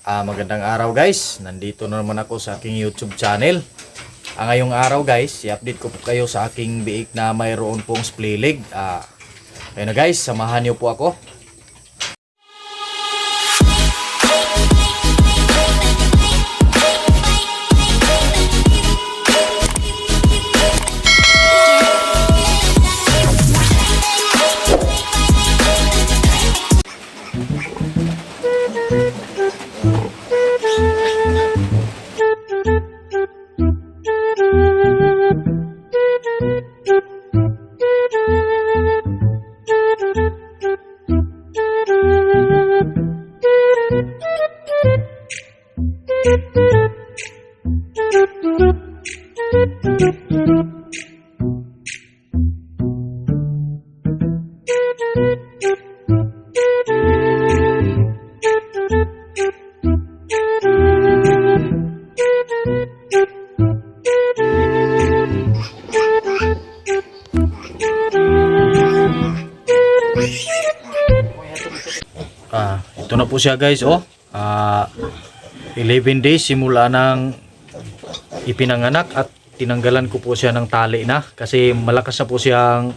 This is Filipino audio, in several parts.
Magandang araw guys, nandito na naman ako sa aking YouTube channel. Ngayong araw guys, i-update ko po kayo sa aking biik na mayroon pong splilig. Ayun na guys, samahan niyo po ako. Ito na po siya guys, 11 days simula ng ipinanganak at tinanggalan ko po siya ng tali na kasi malakas na po siyang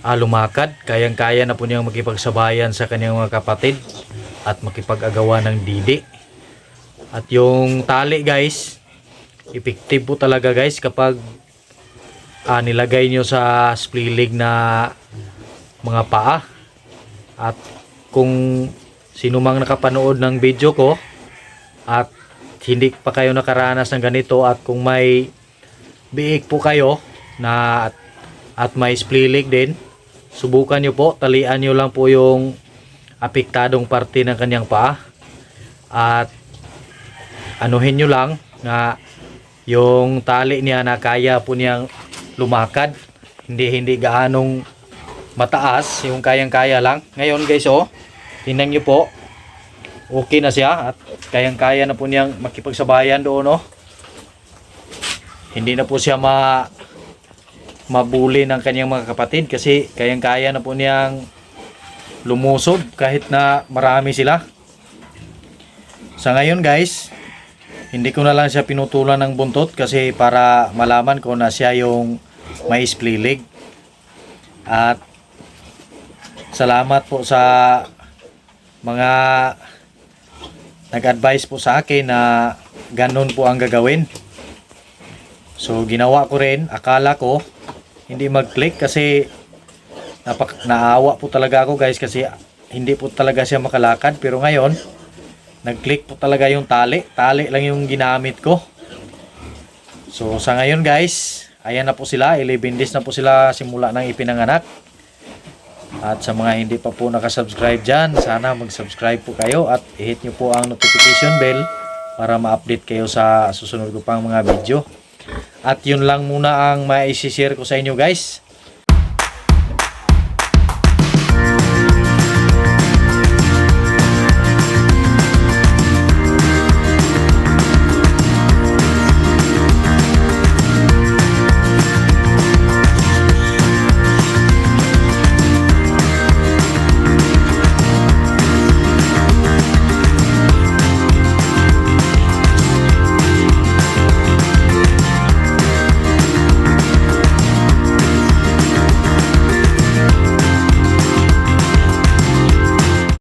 lumakad. Kayang-kaya na po niyang makipagsabayan sa kanyang mga kapatid at makipag-agawa ng didi. At yung tali guys, effective po talaga guys kapag nilagay nyo sa splilig na mga paa. At kung sino mang nakapanood ng video ko at hindi pa kayo nakaranas ng ganito, at kung may biik po kayo na at may splilig din, subukan nyo po, talian nyo lang po yung apektadong parte ng kanyang paa at anuhin nyo lang na yung tali niya na kaya po niyang lumakad, hindi gaanong mataas, yung kayang-kaya lang. Ngayon guys, tingnan nyo po, okay na siya at kayang-kaya na po niyang makipagsabayan doon. Hindi na po siya mabuli ng kanyang mga kapatid kasi kayang-kaya na po niyang lumusob kahit na marami sila. Sa ngayon guys, hindi ko na lang siya pinutulan ng buntot kasi para malaman ko na siya yung may splilig. At salamat po sa mga nag-advise po sa akin na ganun po ang gagawin. So ginawa ko rin. Akala ko hindi mag-click kasi naawa po talaga ako guys kasi hindi po talaga siya makalakad. Pero ngayon nag-click po talaga yung tali lang yung ginamit ko. So sa ngayon guys, ayan na po sila, 11 days na po sila simula ng ipinanganak. At sa mga hindi pa po nakasubscribe dyan, sana mag-subscribe po kayo at i-hit nyo po ang notification bell para ma-update kayo sa susunod ko pang mga video. At yun lang muna ang mai-share ko sa inyo guys.